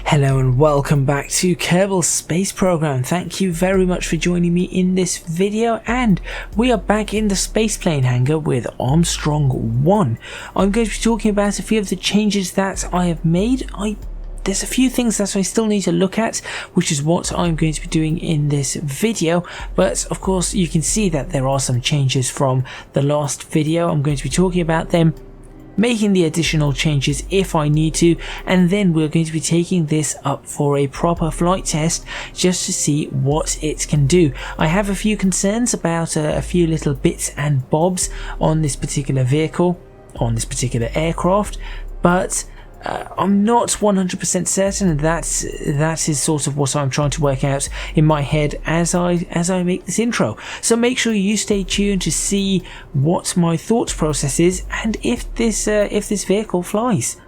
Hello and welcome back to Kerbal Space Program. Thank you very much for joining me in this video, and we are back in the spaceplane hangar with Armstrong 1. I'm going to be talking about a few of the changes that I have made. There's a few things that I still need to look at, which is what I'm going to be doing in this video, but of course you can see that there are some changes from the last video. I'm going to be talking about them, making the additional changes if I need to, and then we're going to be taking this up for a proper flight test just to see what it can do. I have a few concerns about a few little bits and bobs on this particular vehicle, on this particular aircraft, but I'm not 100% certain. That is sort of what I'm trying to work out in my head as I make this intro. So make sure you stay tuned to see what my thought process is and if this vehicle flies.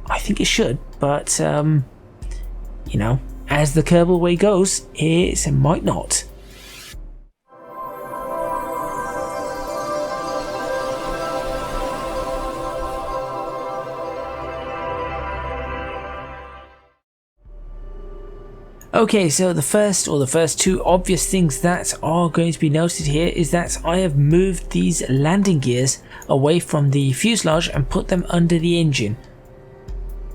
I think it should, but you know, as the Kerbal way goes, it might not. Okay, so the first two obvious things that are going to be noted here is that I have moved these landing gears away from the fuselage and put them under the engine.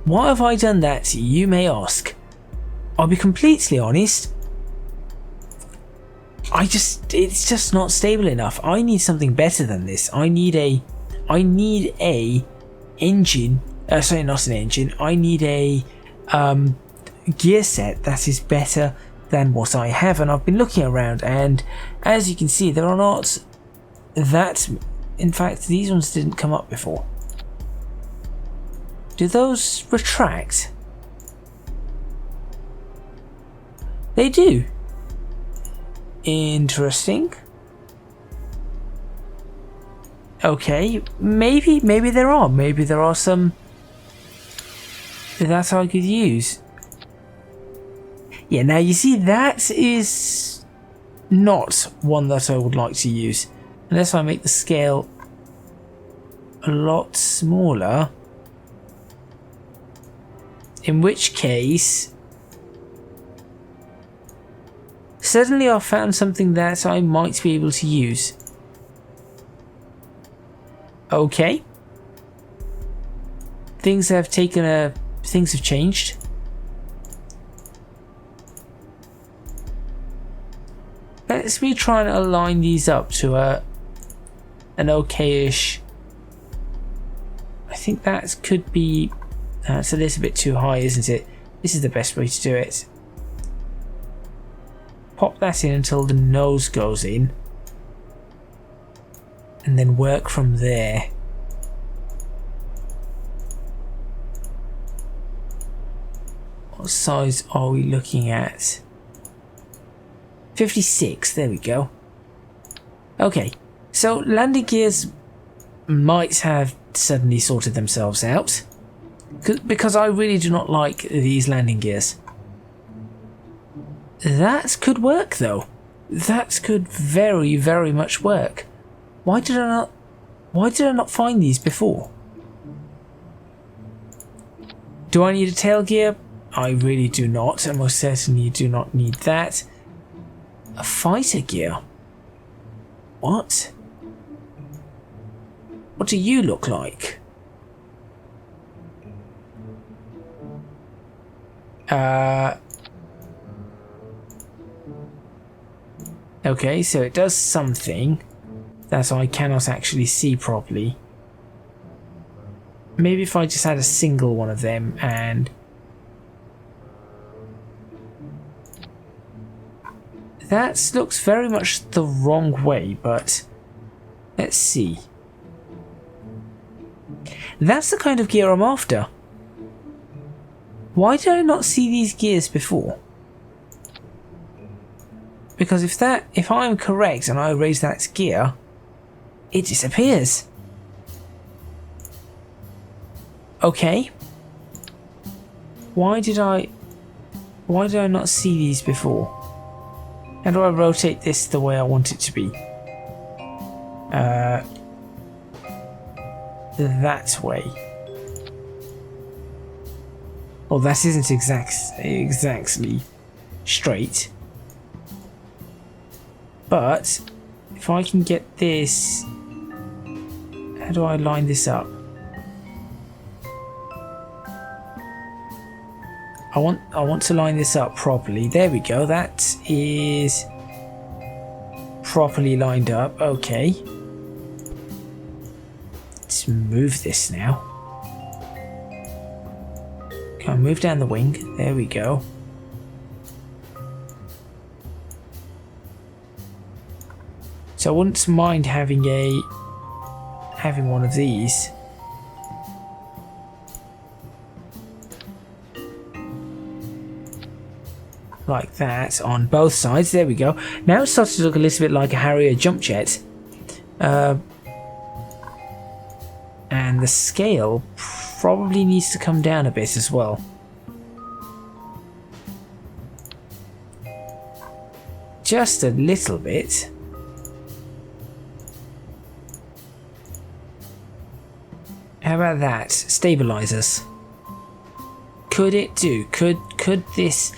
Why have I done that, you may ask? I'll be completely honest, it's just not stable enough. I need something better than this. I need a engine, sorry, not an engine. I need a gear set that is better than what I have, and I've been looking around, and as you can see, there are not that. In fact, these ones didn't come up before. Do those retract? They do. Interesting. Okay, maybe there are some that I could use. Yeah, now you see, that is not one that I would like to use unless I make the scale a lot smaller, in which case suddenly I've found something that I might be able to use. Okay, things have changed. Let's me try and align these up to an okay-ish. I think that could be. It's a little bit too high, isn't it? This is the best way to do it. Pop that in until the nose goes in, and then work from there. What size are we looking at? 56, there we go. Okay, so landing gears might have suddenly sorted themselves out, because I really do not like these landing gears. That could work though. That could very, very much work. Why did I not find these before? Do I need a tail gear? I really do not, and most certainly do not need that. A fighter gear? What? What do you look like? Okay, so it does something that I cannot actually see properly. Maybe if I just had a single one of them and that looks very much the wrong way, but let's see. That's the kind of gear I'm after. Why did I not see these gears before? Because if I'm correct and I raise that gear, it disappears. Okay. Why did I not see these before? How do I rotate this the way I want it to be? That way. Well, that isn't exactly straight. But if I can get this, how do I line this up? I want to line this up properly. There we go. That is properly lined up. Okay. Let's move this now. Can I move down the wing? There we go. So I wouldn't mind having one of these. Like that on both sides. There we go. Now it's starting to look a little bit like a Harrier jump jet. And the scale probably needs to come down a bit as well. Just a little bit. How about that? Stabilizers. Could it do? Could this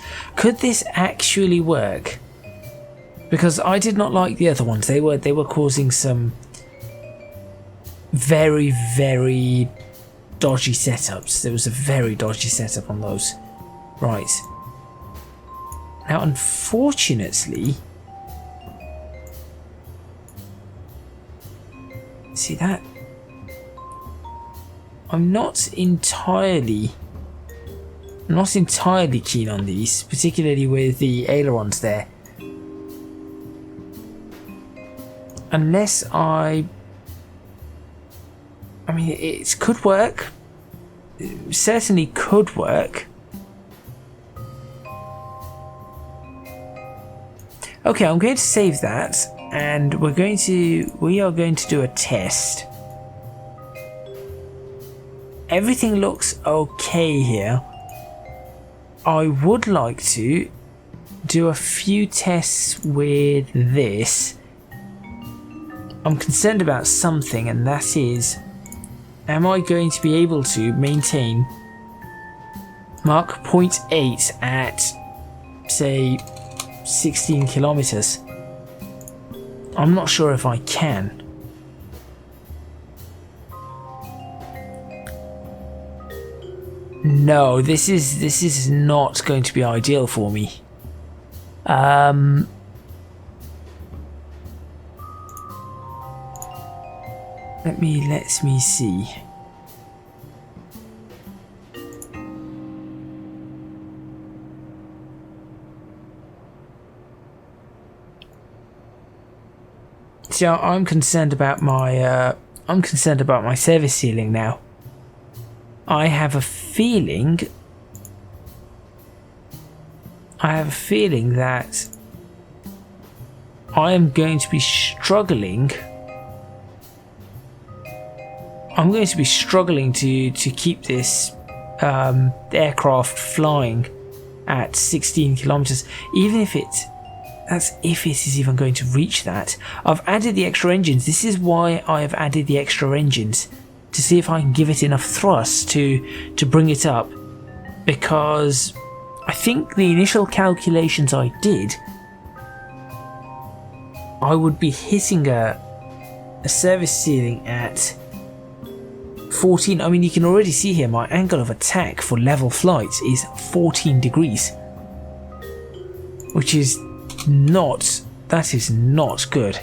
actually work? Because I did not like the other ones. They were causing some very, very dodgy setups. There was a very dodgy setup on those. Right. Now, unfortunately, see that? I'm not entirely keen on these, particularly with the ailerons there. Unless I mean, it could work. It certainly could work. Okay, I'm going to save that, and we are going to do a test. Everything looks okay here. I would like to do a few tests with this. I'm concerned about something, and that is, am I going to be able to maintain Mach 0.8 at, say, 16 kilometers? I'm not sure if I can. No, this is not going to be ideal for me. Let me see. So I'm concerned about my service ceiling now. I have a feeling that I am going to be struggling. I'm going to be struggling to keep this aircraft flying at 16 kilometers, even if that's if it is even going to reach that. I've added the extra engines. This is why I have added the extra engines, to see if I can give it enough thrust to bring it up, because I think the initial calculations I did, I would be hitting a service ceiling at 14. I mean, you can already see here my angle of attack for level flight is 14 degrees, which is not good.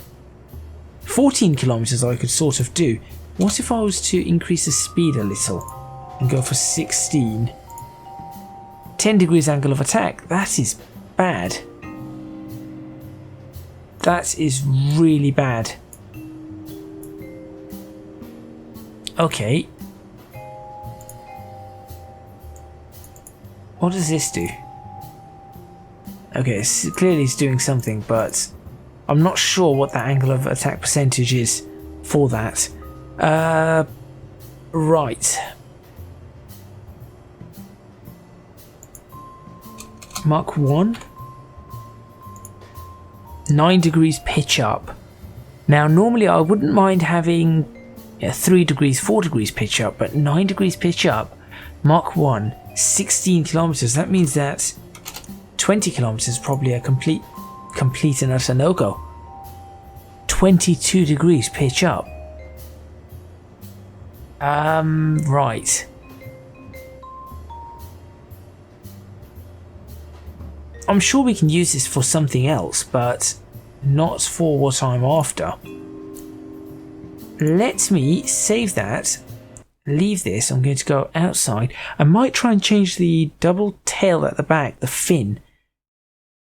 14 kilometers I could sort of do. What if I was to increase the speed a little and go for 16? 10 degrees angle of attack. That is bad. That is really bad. Okay. What does this do? Okay, clearly it's doing something, but I'm not sure what that angle of attack percentage is for that. Right. Mach 1. 9 degrees pitch up. Now, normally I wouldn't mind having 3 degrees, 4 degrees pitch up, but 9 degrees pitch up, Mach 1, 16 kilometers. That means that 20 kilometers is probably a complete and utter no-go. 22 degrees pitch up. Right. I'm sure we can use this for something else, but not for what I'm after. Let me save that. Leave this. I'm going to go outside. I might try and change the double tail at the back, the fin.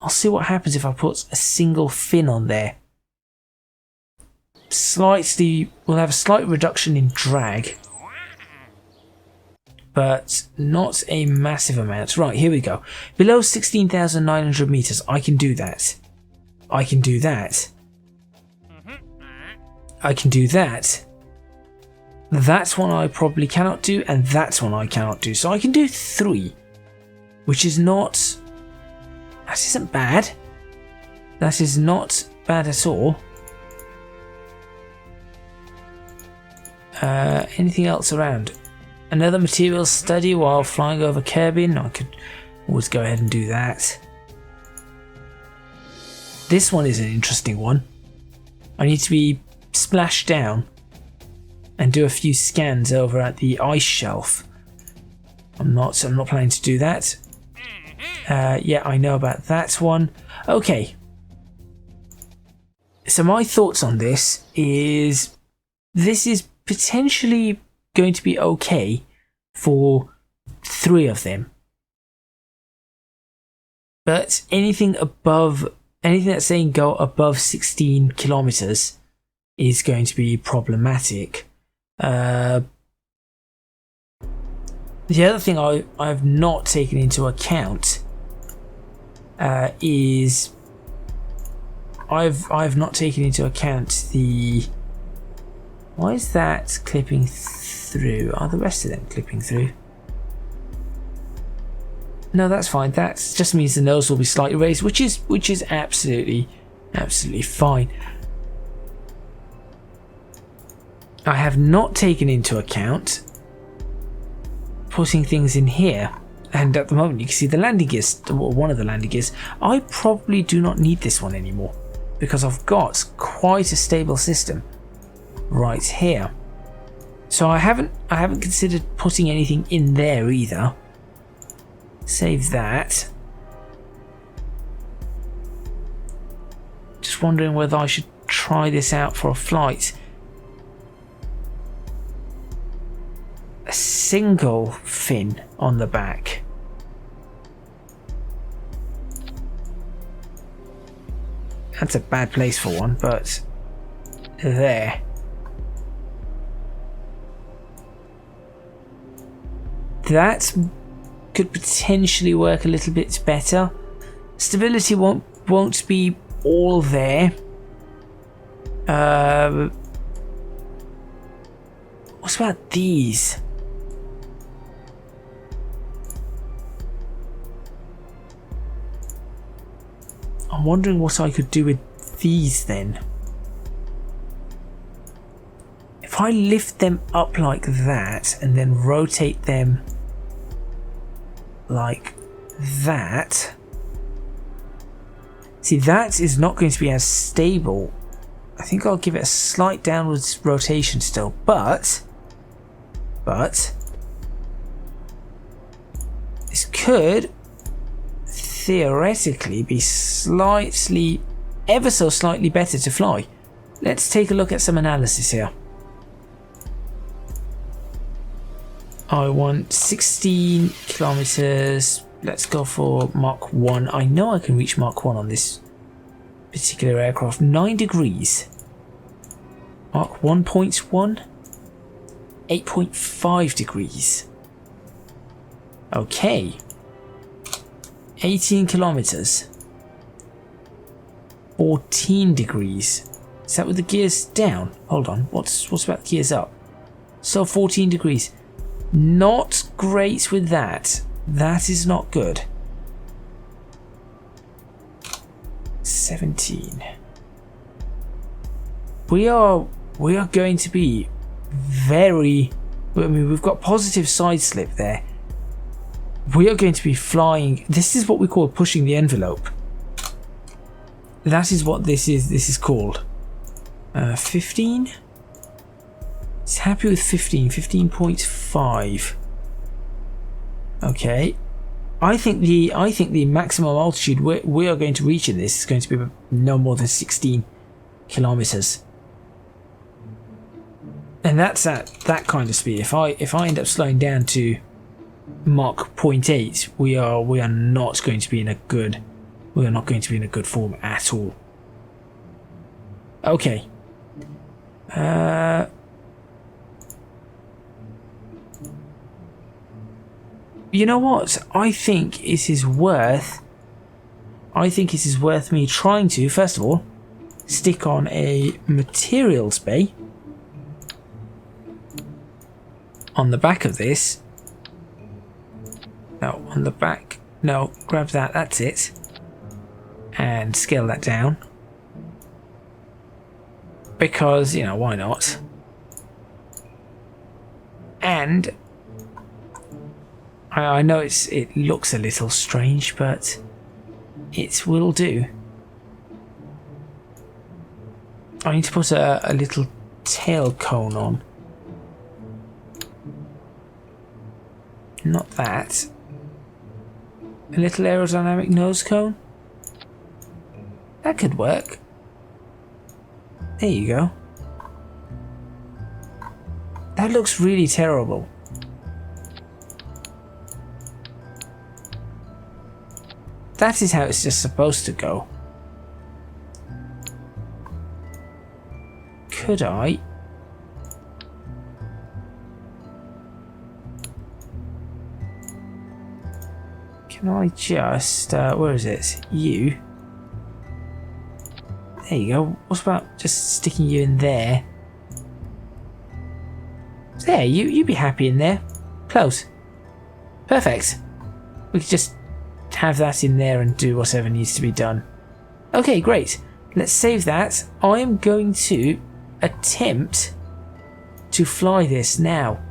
I'll see what happens if I put a single fin on there. We'll have a slight reduction in drag, but not a massive amount. Right, here we go. Below 16,900 meters, I can do that. I can do that. I can do that. That's one I probably cannot do, and that's one I cannot do. So I can do 3, which is not... That isn't bad. That is not bad at all. Anything else around? Another materials study while flying over Kerbin. I could always go ahead and do that. This one is an interesting one. I need to be splashed down and do a few scans over at the ice shelf. I'm not planning to do that. Yeah, I know about that one. Okay. So my thoughts on this is potentially going to be okay for 3 of them. But anything that's saying go above 16 kilometers is going to be problematic. The other thing I've not taken into account is I've not taken into account the... Why is that clipping through? Are the rest of them clipping through? No, that's fine. That just means the nose will be slightly raised, which is absolutely fine. I have not taken into account putting things in here, and at the moment you can see the landing gears, one of the landing gears. I probably do not need this one anymore because I've got quite a stable system right here. So I haven't considered putting anything in there either. Save that. Just wondering whether I should try this out for a flight. A single fin on the back. That's a bad place for one, but there. That could potentially work a little bit better. Stability won't be all there. What about these? I'm wondering what I could do with these then. If I lift them up like that and then rotate them like that. See, that is not going to be as stable. I think I'll give it a slight downwards rotation still, but this could theoretically be ever so slightly better to fly. Let's take a look at some analysis here. I want 16 kilometers. Let's go for Mach 1. I know I can reach Mach 1 on this particular aircraft. 9 degrees. Mach 1.1. 8.5 degrees. Okay. 18 kilometers. 14 degrees. Is that with the gears down? Hold on. What's about the gears up? So 14 degrees. Not great with that. That is not good. 17. We are going to be very... I mean, we've got positive side slip there. we are going to be flying. This is what we call pushing the envelope. That is what this is called. 15. It's happy with 15. 15.5. Okay. I think the maximum altitude we are going to reach in this is going to be no more than 16 kilometers. And that's at that kind of speed. If I end up slowing down to Mach 0.8, we are not going to be in a good form at all. Okay. You know what? I think it is worth me trying to, first of all, stick on a materials bay on the back of this. No, on the back. No, grab that. That's it. And scale that down. Because, you know, why not? And I know it looks a little strange, but it will do. I need to put a little tail cone on. Not that. A little aerodynamic nose cone. That could work. There you go. That looks really terrible. That is how it's just supposed to go. Could I? Can I just, where is it? You. There you go. What about just sticking you in there? There, you'd be happy in there. Close. Perfect. We could just have that in there and do whatever needs to be done. Okay, great. Let's save that. I am going to attempt to fly this now.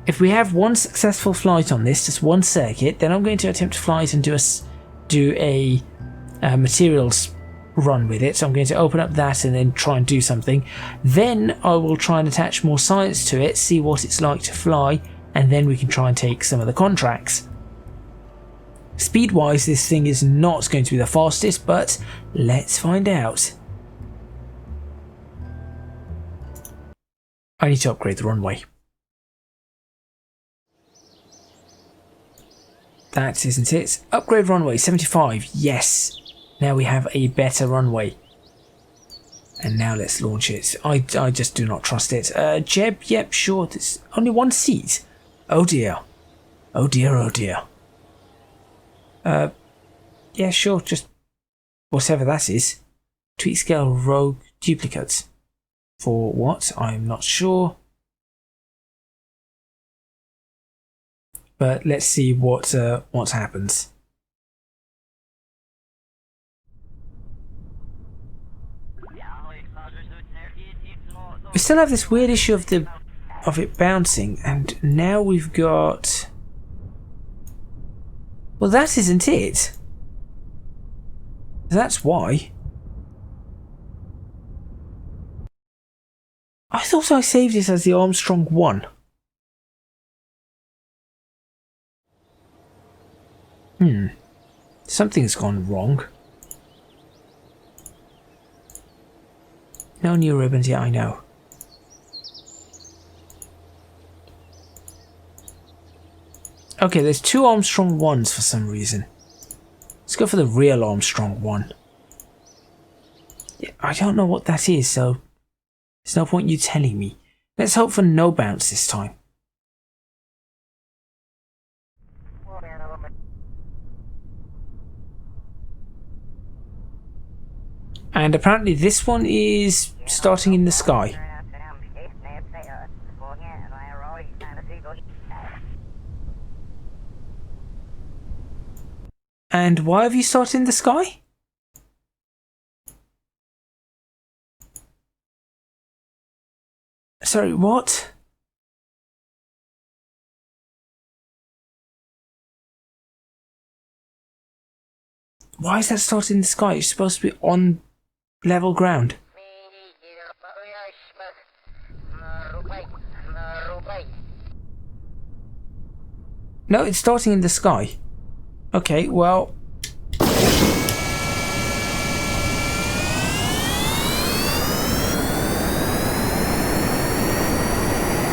If we have one successful flight on this, just one circuit, then I'm going to attempt to fly it and do a materials run with it. So I'm going to open up that and then try and do something. Then I will try and attach more science to it, see what it's like to fly, and then we can try and take some of the contracts. Speed wise, this thing is not going to be the fastest, but let's find out. I need to upgrade the runway. That isn't it. Upgrade runway 75. Yes. Now we have a better runway. And now let's launch it. I just do not trust it. Jeb, yep, sure. There's only one seat. Oh dear. Oh dear, oh dear. Yeah, sure, just whatever that is. Tweak scale rogue duplicates. For what? I'm not sure. But let's see what happens. We still have this weird issue of it bouncing, and now we've got. Well, that isn't it. That's why. I thought I saved it as the Armstrong 1. Something's gone wrong. No new ribbons yet, I know. Okay, there's two Armstrong 1s for some reason. Let's go for the real Armstrong 1. Yeah, I don't know what that is, so there's no point you telling me. Let's hope for no bounce this time. And apparently this one is starting in the sky. And why have you started in the sky? Sorry, what? Why is that starting in the sky? It's supposed to be on level ground. No, it's starting in the sky. Okay, well...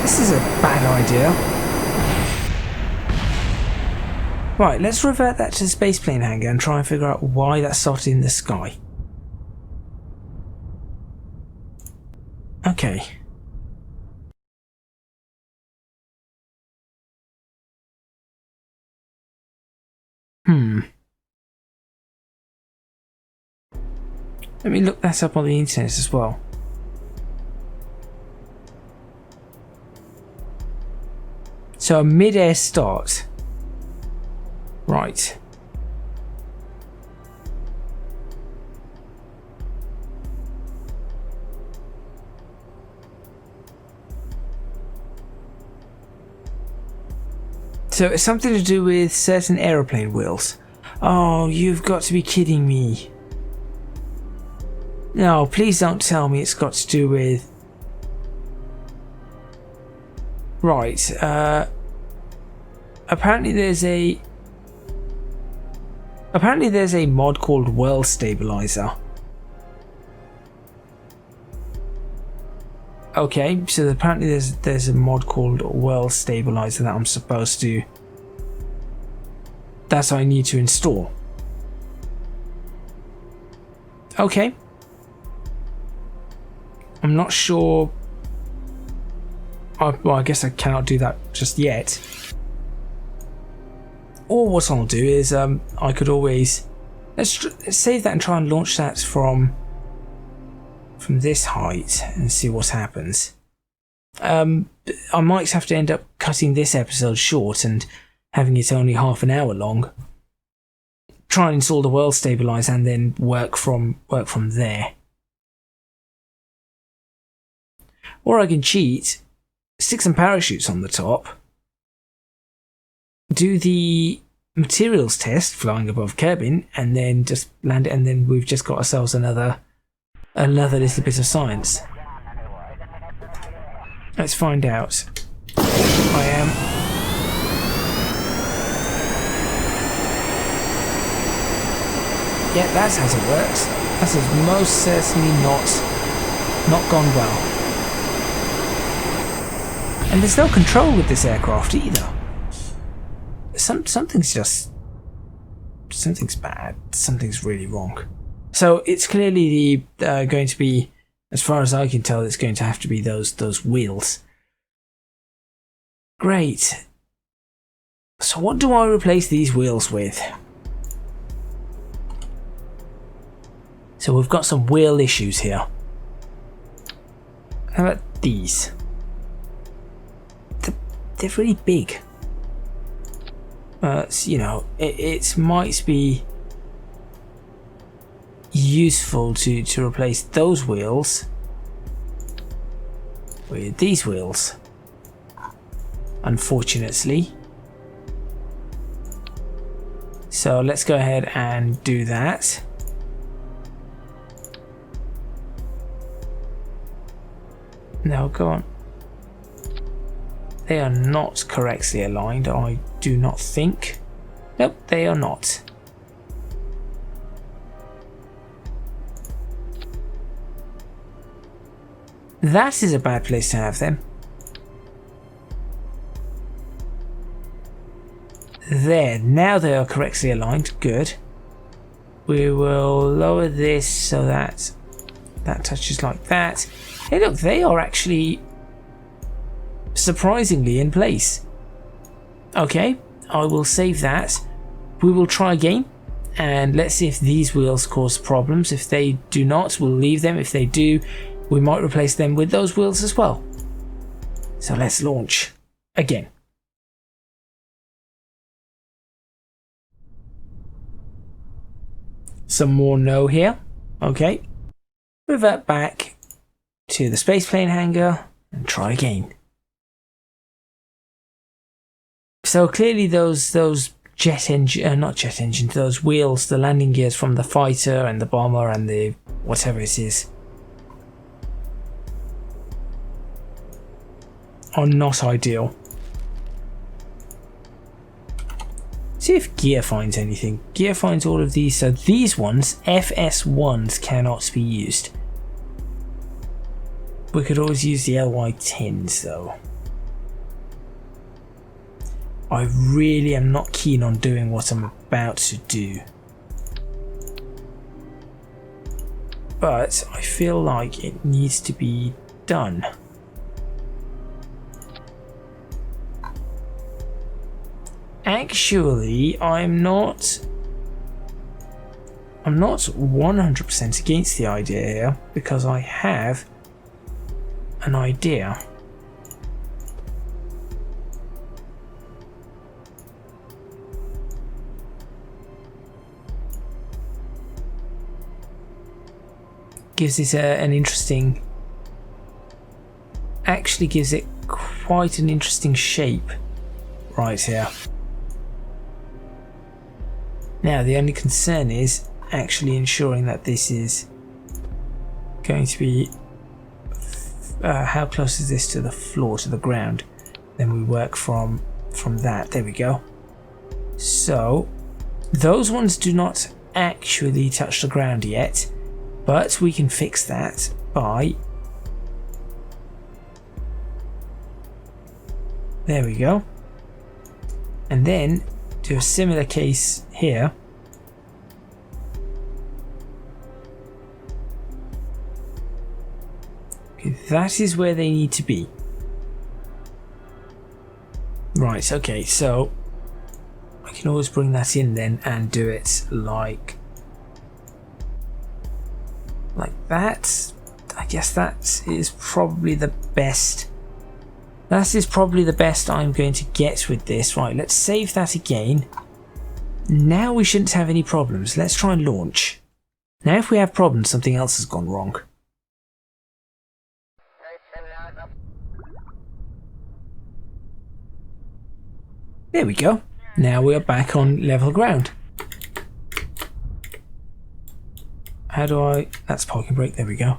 This is a bad idea. Right, let's revert that to the spaceplane hangar and try and figure out why that started in the sky. Okay. Let me look that up on the internet as well. So a mid-air start. Right. So it's something to do with certain aeroplane wheels. Oh, you've got to be kidding me. No, please don't tell me it's got to do with... Right, apparently there's a mod called World Stabilizer. Okay, so apparently there's a mod called World Stabilizer that I'm supposed to... That I need to install. Okay. I'm not sure... well, I guess I cannot do that just yet. Or what I'll do is I could always... Let's save that and try and launch that from this height and see what happens. I might have to end up cutting this episode short and having it only half an hour long. Try and install the World Stabilizer and then work from there. Or I can cheat, stick some parachutes on the top, do the materials test flying above Kerbin, and then just land it, and then we've just got ourselves another little bit of science. Let's find out. I am... Yeah, that's how it works. That has most certainly not gone well. And there's no control with this aircraft either. Something's bad. Something's really wrong. So it's clearly going to be, as far as I can tell, it's going to have to be those wheels. Great. So what do I replace these wheels with? So we've got some wheel issues here. How about these? They're really big. You know, it might be useful to replace those wheels with these wheels. Unfortunately. So let's go ahead and do that. No, go on. They are not correctly aligned, I do not think. Nope, they are not. That is a bad place to have them. There, now they are correctly aligned, good. We will lower this so that touches like that. Hey look, they are actually surprisingly in place. Okay, I will save that. We will try again and let's see if these wheels cause problems. If they do not, we'll leave them. If they do, we might replace them with those wheels as well. So let's launch again. Some more no here. Okay, revert back to the spaceplane hangar and try again. So clearly those jet engine, not jet engine, those wheels, the landing gears from the fighter and the bomber and the whatever it is, are not ideal. See if gear finds anything. Gear finds all of these, so these ones, FS1s, cannot be used. We could always use the LY10s though. I really am not keen on doing what I'm about to do. But I feel like it needs to be done. Actually, I'm not 100% against the idea here, because I have an idea. Gives it an interesting, actually gives it quite an interesting shape right here. Now the only concern is actually ensuring that this is going to be, how close is this to the floor, to the ground? Then we work from that. There we go. So those ones do not actually touch the ground yet, but we can fix that by, there we go, and then do a similar case here. Okay, that is where they need to be. Right, okay, so I can always bring that in then and do it like that. I guess that is probably the best. That is probably the best I'm going to get with this. Right, let's save that again. Now we shouldn't have any problems. Let's try and launch. Now if we have problems, something else has gone wrong. There we go. Now we are back on level ground. How do I... That's parking brake. There we go.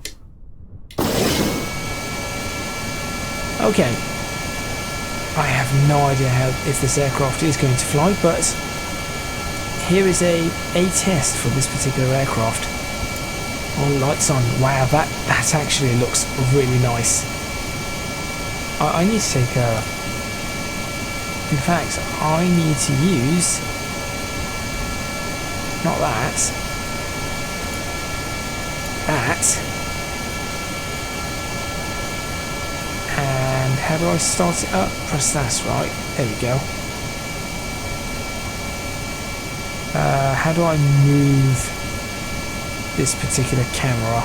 Okay. I have no idea if this aircraft is going to fly, but here is a test for this particular aircraft. All lights on. Wow, that actually looks really nice. I need to take a... In fact, I need to use... Not that. That. And how do I start it up? Press that, right. There we go. How do I move this particular camera?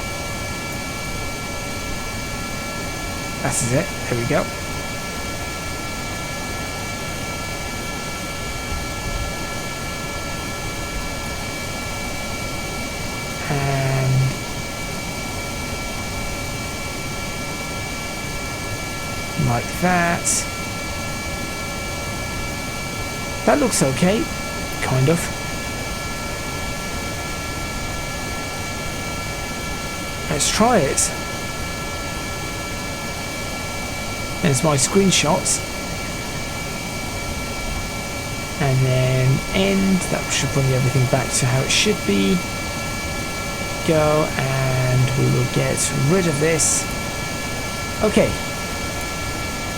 That is it. There we go. Like that. That looks okay, kind of. Let's try it. There's my screenshots. And then end. That should bring everything back to how it should be. Go, and we will get rid of this. Okay.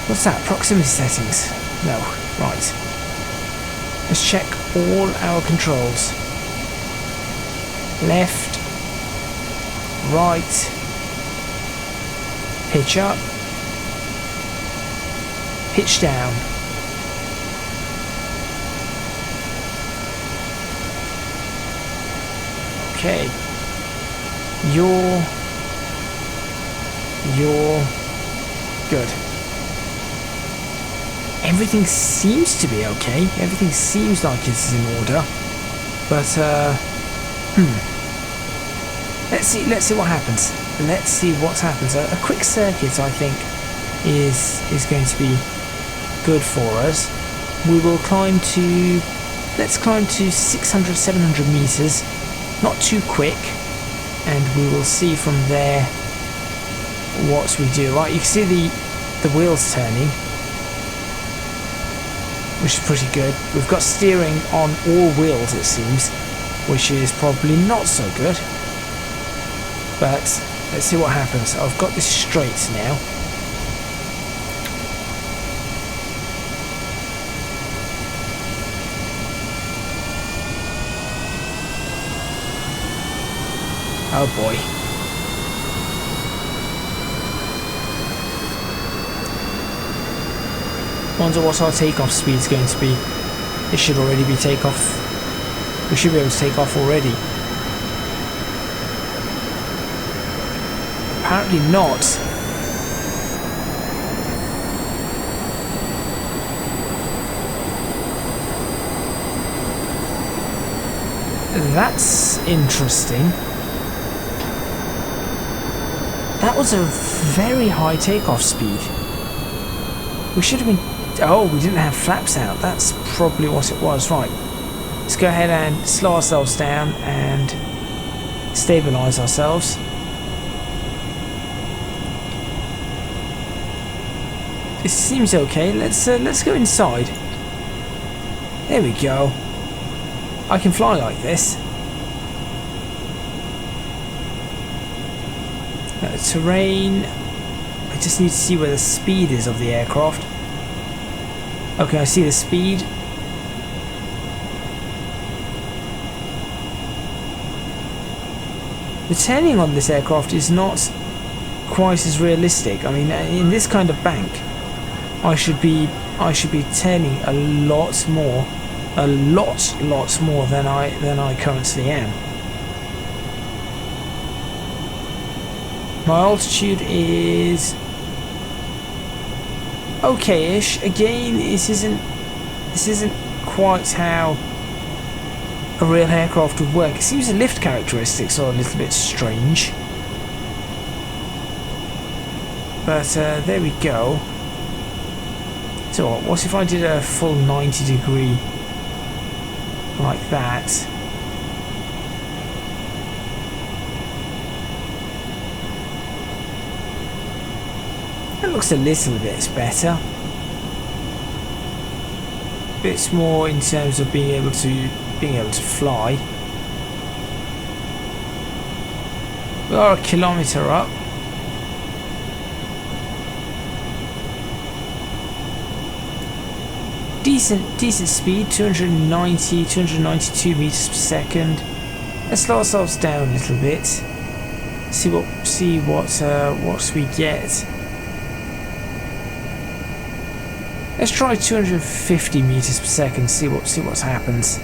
What's that? Proximity settings? No. Right. Let's check all our controls. Left. Right. Pitch up. Pitch down. Okay. You're good. Everything seems to be okay. Everything seems like it's in order. But let's see what happens. Let's see what happens. A quick circuit, I think, is going to be good for us. We will climb to let's climb to 600, 700 meters, not too quick, and we will see from there what we do. Right, you can see the wheels turning, which is pretty good. We've got steering on all wheels, it seems, which is probably not so good, but let's see what happens. I've got this straight now. Oh boy. Wonder what our takeoff speed is going to be. It should already be takeoff. We should be able to take off already. Apparently not. That's interesting. That was a very high takeoff speed. We should have been... Oh, we didn't have flaps out. That's probably what it was. Right. Let's go ahead and slow ourselves down and stabilize ourselves. This seems okay. Let's go inside. There we go. I can fly like this. Terrain. I just need to see where the speed is of the aircraft. Okay, I see the speed. The turning on this aircraft is not quite as realistic. I mean, in this kind of bank, I should be turning a lot more than I currently am. My altitude is okay-ish. Again, this isn't quite how a real aircraft would work. It seems the lift characteristics are a little bit strange. But there we go. So what if I did a full 90 degree like that? That looks a little bit better. Bits more in terms of being able to fly. We are a kilometre up. Decent speed, 292 meters per second. Let's slow ourselves down a little bit. See what we get. Let's try 250 meters per second. See what happens.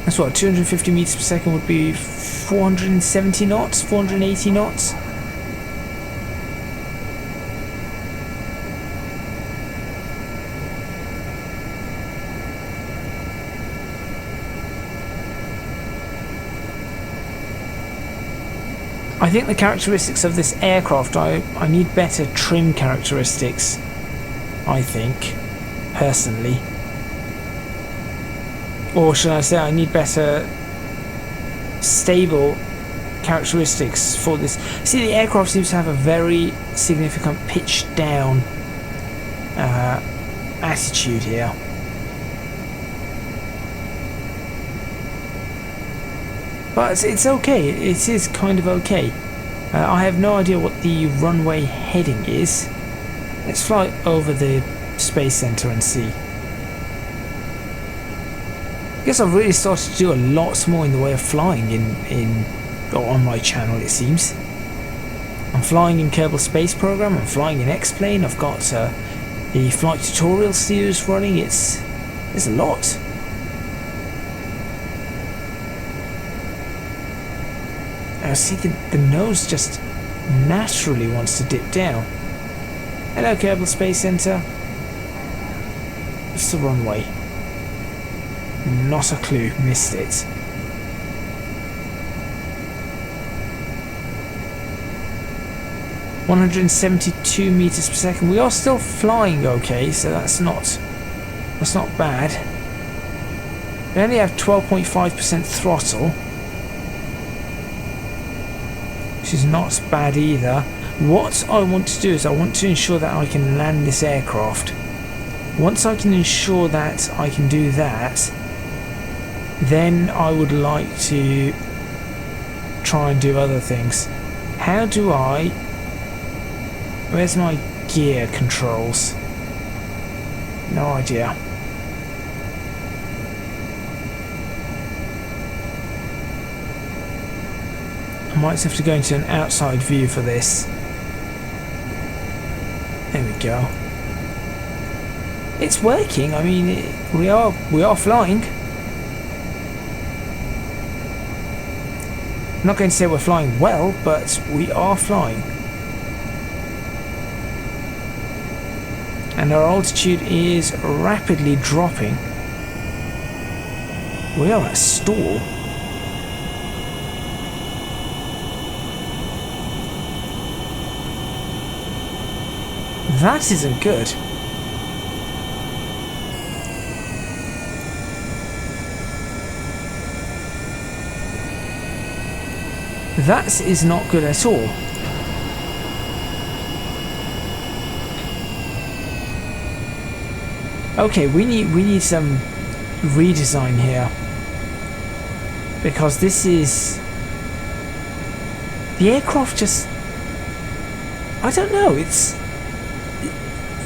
That's what 250 meters per second would be 470 knots, 480 knots. I think the characteristics of this aircraft, I need better trim characteristics, I think, personally. Or should I say I need better stable characteristics for this. See, the aircraft seems to have a very significant pitch down attitude here. But it's okay, it is kind of okay. I have no idea what the runway heading is. Let's fly over the Space Center and see. I guess I've really started to do a lot more in the way of flying on my channel, it seems. I'm flying in Kerbal Space Program, I'm flying in X-Plane, I've got the flight tutorial series running. There's a lot. I see the nose just naturally wants to dip down. Hello, Kerbal Space Center. What's the runway? Not a clue. Missed it. ...172 meters per second. We are still flying okay, so that's not That's not bad. We only have 12.5% throttle, which is not bad either. What I want to do is I want to ensure that I can land this aircraft. Once I can ensure that I can do that, then I would like to try and do other things. How do I... Where's my gear controls? No idea. I might have to go into an outside view for this. There we go. It's working. I mean, we are flying. I'm not going to say we're flying well, but we are flying. And our altitude is rapidly dropping. We are at stall. That isn't good. That is not good at all. Okay, we need some redesign here, because this is the aircraft just, I don't know, it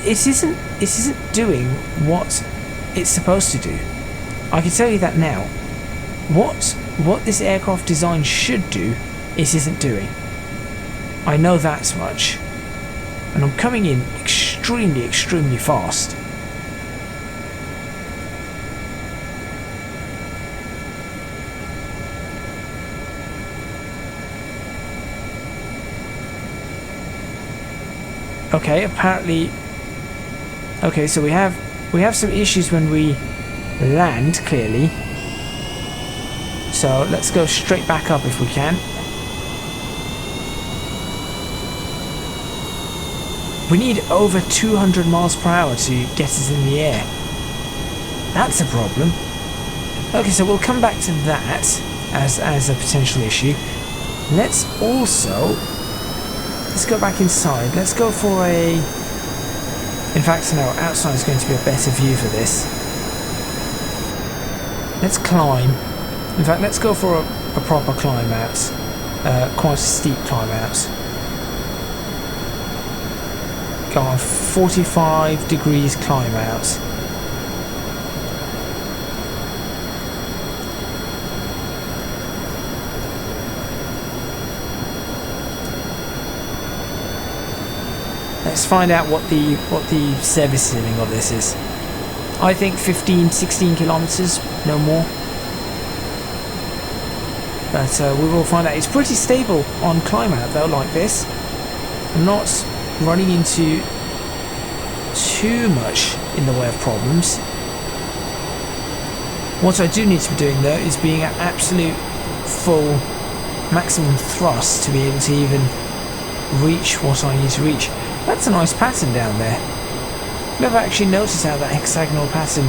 isn't doing what it's supposed to do. I can tell you that now. What this aircraft design should do, it isn't doing. I know that much. And I'm coming in extremely fast. Okay, apparently. Okay, so we have some issues when we land, clearly. So let's go straight back up if we can. We need over 200 miles per hour to get us in the air. That's a problem. Okay, so we'll come back to that as a potential issue. Let's go back inside. Let's go for a... In fact, no, outside is going to be a better view for this. Let's climb. In fact, let's go for a proper climb out. Quite a steep climb out. Go on, 45 degrees climb out. Let's find out what the service ceiling of this is. I think 15-16 kilometers, no more. But we will find out. It's pretty stable on climb out though, like this. I'm not running into too much in the way of problems. What I do need to be doing though is being at absolute full maximum thrust to be able to even reach what I need to reach. That's a nice pattern down there. I've never actually noticed how that hexagonal pattern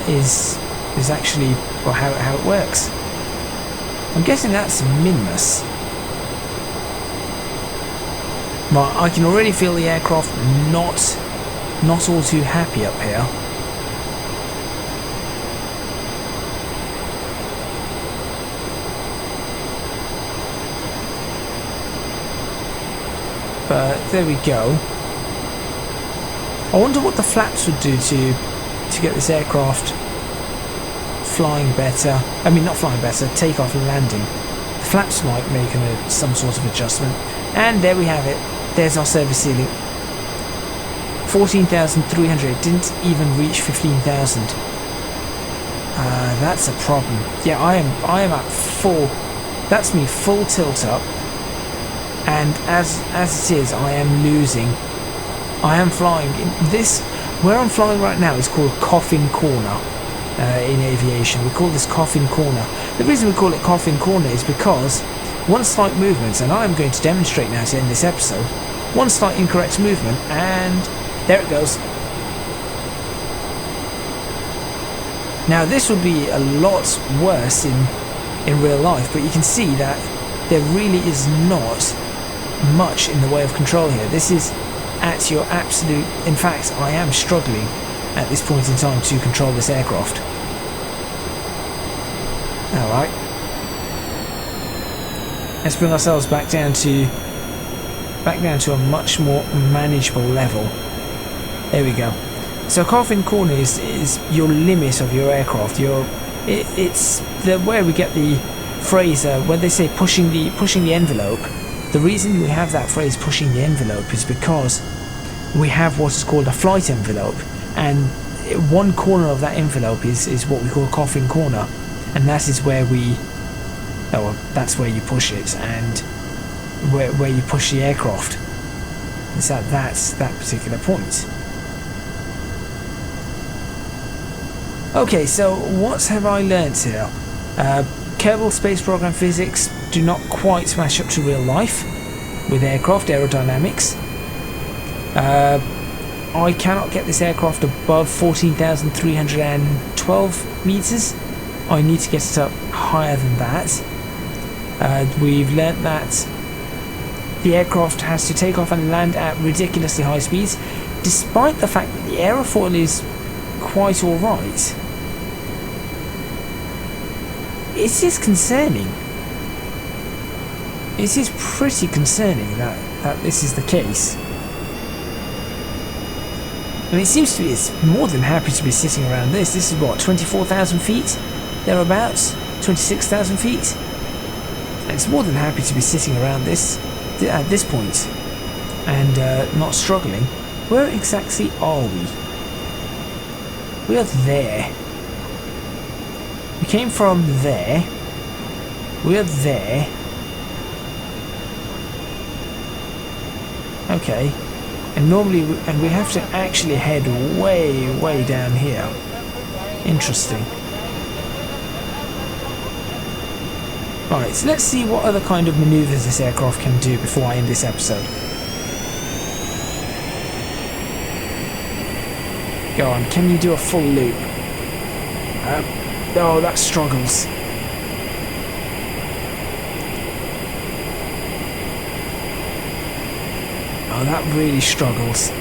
is actually, or how it works. I'm guessing that's Minmus. But I can already feel the aircraft not all too happy up here. But there we go. I wonder what the flaps would do to get this aircraft flying better. I mean, not flying better, takeoff and landing. The flaps might make some sort of adjustment. And there we have it. There's our service ceiling. 14,300. It didn't even reach 15,000. That's a problem. Yeah, I am at full. That's me full tilt up. And as it is, I am losing. I am flying in this. Where I'm flying right now is called Coffin Corner in aviation. We call this Coffin Corner. The reason we call it Coffin Corner is because one slight movement, and I'm going to demonstrate now to end this episode, one slight incorrect movement, and there it goes. Now this would be a lot worse in real life, but you can see that there really is not much in the way of control here. This is at your absolute... In fact, I am struggling at this point in time to control this aircraft. Alright. Let's bring ourselves back down to a much more manageable level. There we go. So coffin corner is your limit of your aircraft. It's where we get the phrase when they say pushing the envelope. The reason we have that phrase pushing the envelope is because we have what is called a flight envelope, and one corner of that envelope is what we call coffin corner, and that is where that's where you push it, and where you push the aircraft. It's at that particular point. Okay, so what have I learnt here? Kerbal Space Program physics do not quite match up to real life with aircraft aerodynamics. I cannot get this aircraft above 14,312 meters. I need to get it up higher than that. We've learnt that the aircraft has to take off and land at ridiculously high speeds, despite the fact that the aerofoil is quite alright. It is concerning. It is pretty concerning that this is the case. I mean, it seems to be it's more than happy to be sitting around this. This is what, 24,000 feet? Thereabouts? 26,000 feet? And it's more than happy to be sitting around this at this point and not struggling. Where exactly are we? We are there. We came from there. We are there. Okay. And normally, we have to actually head way down here. Interesting. Right, so let's see what other kind of maneuvers this aircraft can do before I end this episode. Go on, can you do a full loop? Oh, that struggles. Oh, that really struggles.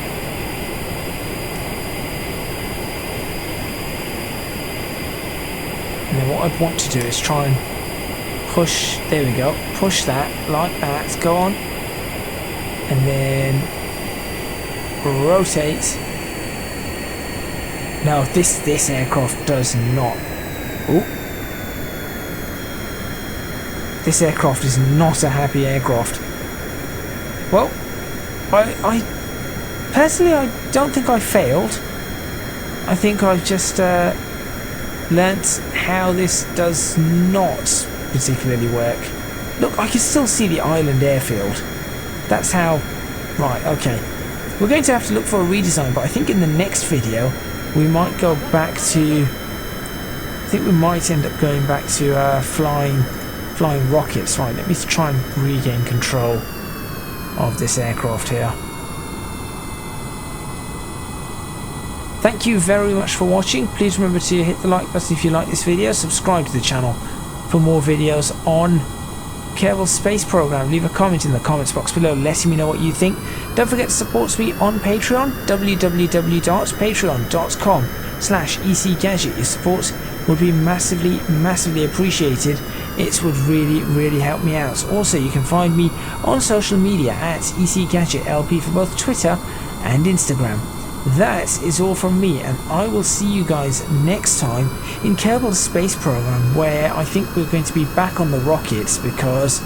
And then what I'd want to do is try and push, there we go, push that, like that, go on. And then rotate. No, this aircraft does not. Oh. This aircraft is not a happy aircraft. Well, I personally, I don't think I failed. I think I've just learnt how this does not particularly work. Look, I can still see the island airfield. That's how... Right, okay. We're going to have to look for a redesign, but I think in the next video we might go back to... I think we might end up going back to flying rockets. Right, let me try and regain control of this aircraft here. Thank you very much for watching. Please remember to hit the like button if you like this video. Subscribe to the channel for more videos on Kerbal Space Program. Leave a comment in the comments box below letting me know what you think. Don't forget to support me on Patreon, www.patreon.com/ecgadget. Your support would be massively appreciated. It would really help me out. Also, you can find me on social media at ecgadgetlp for both Twitter and Instagram. That is all from me, and I will see you guys next time in Kerbal Space Program, where I think we're going to be back on the rockets, because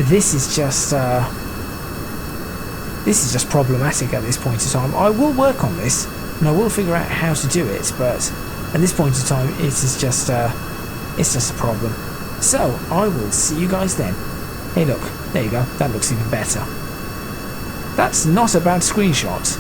this is just problematic at this point in time. I will work on this and I will figure out how to do it, but at this point in time it is just it's just a problem. So I will see you guys then. Hey look, there you go, that looks even better. That's not a bad screenshot.